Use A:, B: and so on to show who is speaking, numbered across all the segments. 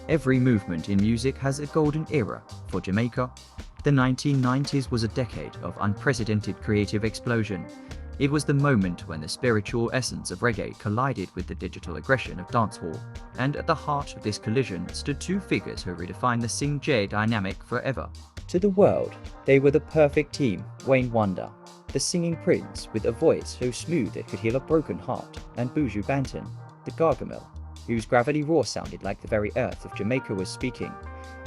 A: Every movement in music has a golden era. For Jamaica, the 1990s was a decade of unprecedented creative explosion. It was the moment when the spiritual essence of reggae collided with the digital aggression of dancehall. And at the heart of this collision stood two figures who redefined the Sing-J dynamic forever. To the world, they were the perfect team: Wonder, the singing prince with a voice so smooth it could heal a broken heart, and Buju Banton, the Gargamel, whose gravity roar sounded like the very earth of Jamaica was speaking.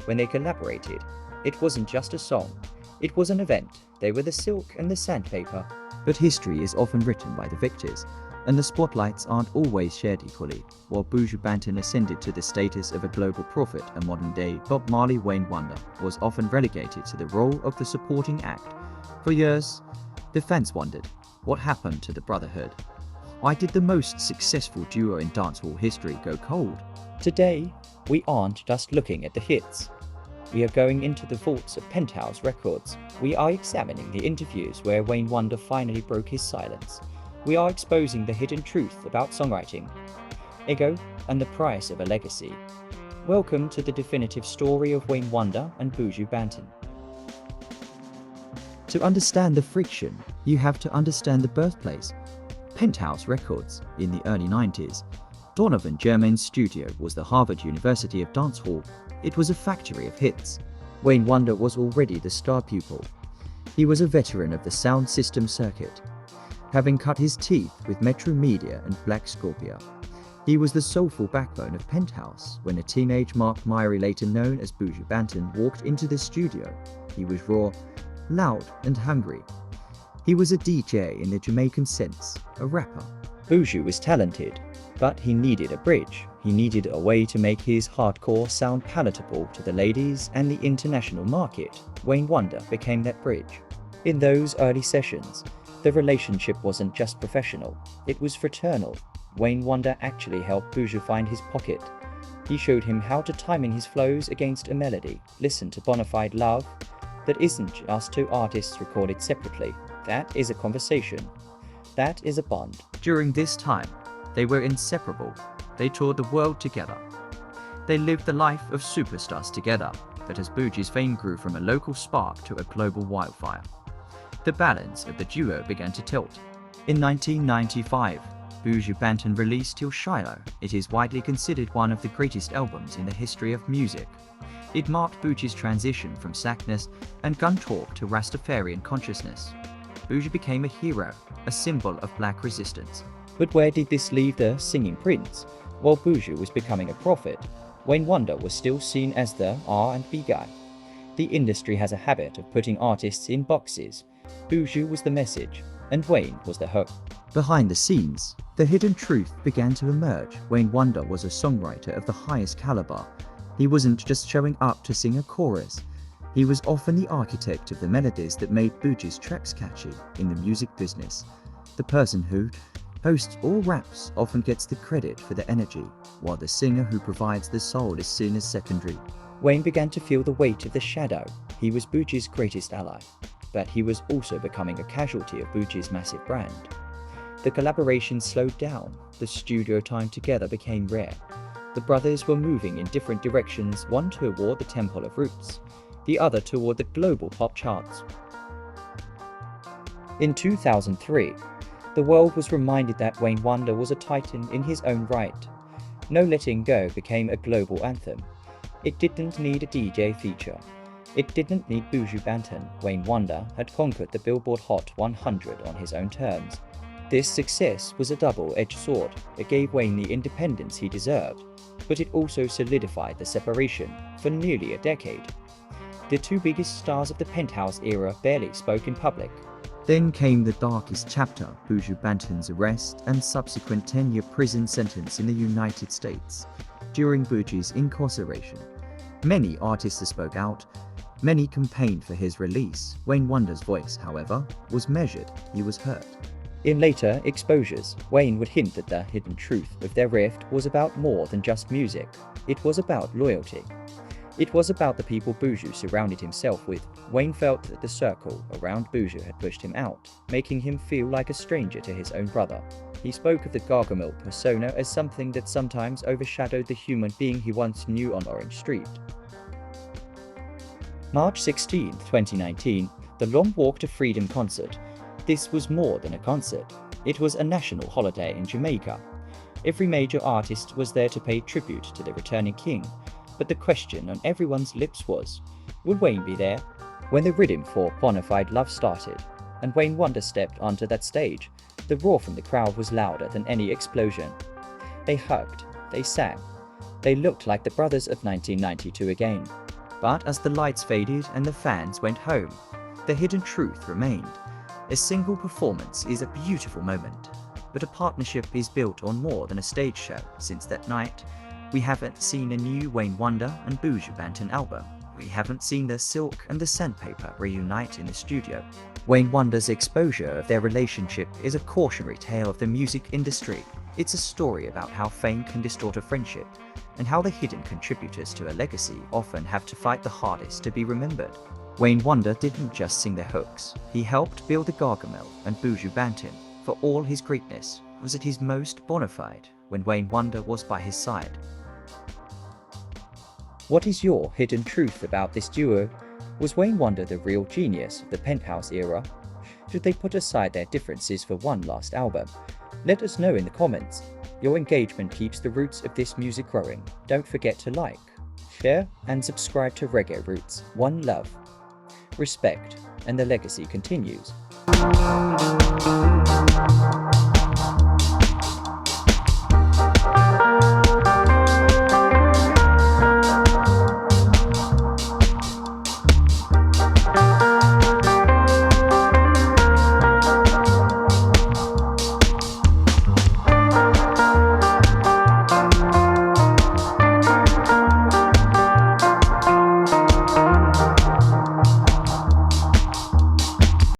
A: When they collaborated, it wasn't just a song, it was an event. They were the silk and the sandpaper. But history is often written by the victors, and the spotlights aren't always shared equally. While Buju Banton ascended to the status of a global prophet, a modern-day Bob Marley, Wonder was often relegated to the role of the supporting act. For years, the fans wondered, what happened to the brotherhood? Why did the most successful duo in dancehall history go cold? Today, we aren't just looking at the hits. We are going into the vaults of Penthouse Records. We are examining the interviews where Wonder finally broke his silence. We are exposing the hidden truth about songwriting, ego, and the price of a legacy. Welcome to the definitive story of Wonder and Buju Banton. To understand the friction, you have to understand the birthplace. Penthouse Records. In the early 90s, Donovan Germain's studio was the Harvard University of dancehall. It was a factory of hits. Wonder was already the star pupil. He was a veteran of the sound system circuit, having cut his teeth with Metro Media and Black Scorpio. He was the soulful backbone of Penthouse. When a teenage Mark Myrie, later known as Buju Banton, walked into the studio, he was raw, loud, and hungry. He was a DJ in the Jamaican sense, a rapper. Buju was talented, but he needed a bridge. He needed a way to make his hardcore sound palatable to the ladies and the international market. Wonder became that bridge. In those early sessions, the relationship wasn't just professional, it was fraternal. Wonder actually helped Buju find his pocket. He showed him how to timing his flows against a melody. Listen to Bonafide Love. That isn't just two artists recorded separately. That is a conversation. That is a bond. During this time, they were inseparable. They toured the world together. They lived the life of superstars together. But as Buju's fame grew from a local spark to a global wildfire, the balance of the duo began to tilt. In 1995, Buju Banton released Till Shiloh. It is widely considered one of the greatest albums in the history of music. It marked Buju's transition from slackness and gun talk to Rastafarian consciousness. Buju became a hero, a symbol of black resistance. But where did this leave the singing prince? While Buju was becoming a prophet, Wonder was still seen as the R&B guy. The industry has a habit of putting artists in boxes. Buju was the message, and Wayne was the hook. Behind the scenes, the hidden truth began to emerge. Wonder was a songwriter of the highest caliber. He wasn't just showing up to sing a chorus. He was often the architect of the melodies that made Buju's tracks catchy. In the music business, the person who hosts all raps often gets the credit for the energy, while the singer who provides the soul is seen as secondary. Wayne began to feel the weight of the shadow. He was Buju's greatest ally, but he was also becoming a casualty of Buju's massive brand. The collaboration slowed down. The studio time together became rare. The brothers were moving in different directions, one toward the temple of roots, the other toward the global pop charts. In 2003, the world was reminded that Wonder was a titan in his own right. No Letting Go became a global anthem. It didn't need a DJ feature. It didn't need Buju Banton. Wonder had conquered the Billboard Hot 100 on his own terms. This success was a double-edged sword. It gave Wayne the independence he deserved, but it also solidified the separation for nearly a decade. The two biggest stars of the Penthouse era barely spoke in public. Then came the darkest chapter: Buju Banton's arrest and subsequent 10-year prison sentence in the United States. During Buju's incarceration, many artists spoke out. Many campaigned for his release. Wonder's voice, however, was measured. He was hurt. In later exposures, Wayne would hint that the hidden truth of their rift was about more than just music. It was about loyalty. It was about the people Buju surrounded himself with. Wayne felt that the circle around Buju had pushed him out, making him feel like a stranger to his own brother. He spoke of the Gargamel persona as something that sometimes overshadowed the human being he once knew on Orange Street. March 16, 2019, the Long Walk to Freedom concert. This was more than a concert. It was a national holiday in Jamaica. Every major artist was there to pay tribute to the returning king, but the question on everyone's lips was, would Wayne be there? When the rhythm for Bonafide Love started, and Wayne Wonder stepped onto that stage, the roar from the crowd was louder than any explosion. They hugged, they sang, they looked like the brothers of 1992 again. But as the lights faded and the fans went home, the hidden truth remained. A single performance is a beautiful moment, but a partnership is built on more than a stage show. Since that night, we haven't seen a new Wayne Wonder and Buju Banton album. We haven't seen the Silk and the Sandpaper reunite in the studio. Wayne Wonder's exposure of their relationship is a cautionary tale of the music industry. It's a story about how fame can distort a friendship, and how the hidden contributors to a legacy often have to fight the hardest to be remembered. Wayne Wonder didn't just sing the hooks, he helped build the Gargamel and Buju Banton. For all his greatness, was at his most bona fide when Wayne Wonder was by his side. What is your hidden truth about this duo? Was Wayne Wonder the real genius of the Penthouse era? Should they put aside their differences for one last album? Let us know in the comments. Your engagement keeps the roots of this music growing. Don't forget to like, share, and subscribe to Reggae Roots. One love, respect, and the legacy continues.